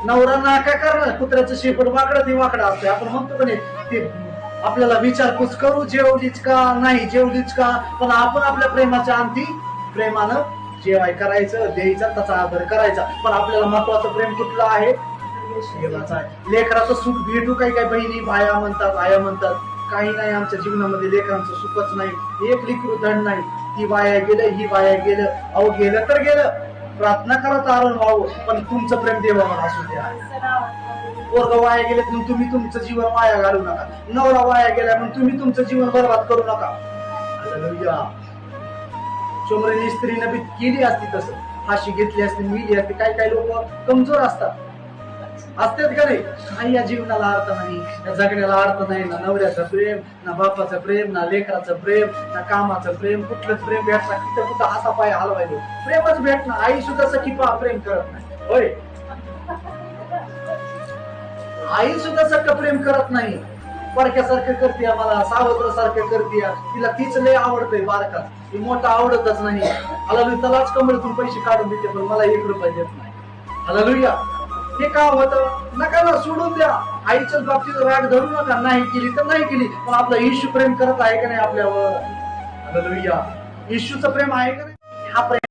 नवरा ना काय करणार, कुत्र्याचं शेपट वाकडं ते वाकडं असतं. आपण म्हणतो का नाही ते आपल्याला विचारपूस करू जेवलीच का नाही जेवलीच का, पण आपण आपल्या प्रेमाच्या अंती प्रेमानं जेवाय करायचं, द्यायचा, त्याचा आदर करायचा. पण आपल्याला महत्वाचं प्रेम कुठलं आहे? देवाचं आहे. लेकराचं सुख भेटू काही काही बहिणी भाया म्हणतात, आया म्हणतात, काही नाही आमच्या जीवनामध्ये लेकरांचं सुखच नाही, एक लेकरू धड नाही, ती वाया गेलं ही वाया गेलं. अहो गेलं तर गेलं, प्रार्थना करा तारण व्हावं, पण तुमचं प्रेम देवावर असू द्या. पोरग वाया गेले म्हणून तुम्ही तुमचं जीवन वाया घालू नका, नवरा वाया गेला म्हणून तुम्ही तुमचं जीवन बरबाद करू नका. हालेलुया. शंभरीने स्त्रीने बी केली असती तसं, फाशी घेतली असती, मिली असती. काही काही लोक कमजोर असतात का नाही, काही या जीवनाला अर्थ नाही, या जगण्याला अर्थ नाही. ना नवऱ्याचं प्रेम, ना बापाचं प्रेम, ना लेकराचं प्रेम, ना कामाचं प्रेम, कुठलंच प्रेम भेटणार तिथं कुठं हाता पाय हलवायलो प्रेमच भेटणार. आई सुद्धा सखी प्रेम करत नाही, होय, आई सुद्धा सख्ख प्रेम करत नाही. परक्यासारखं करते, मला सावत्र सारखं करते, तिला तीच लय आवडतंय बारका, ती मोठा आवडतच नाही. हालेलुया. त्यालाच कमळतून पैसे काढून देते पण मला 1 रुपया देत नाही. हालेलुया. हे का होतं? नका ना, सोडून द्या. आईच्याच बाबतीत राग धरू नका, नाही केली तर नाही केली, पण आपला येशू प्रेम करत आहे का नाही आपल्यावर? हालेलुया. येशूचं प्रेम आहे का नाही? हा प्रेम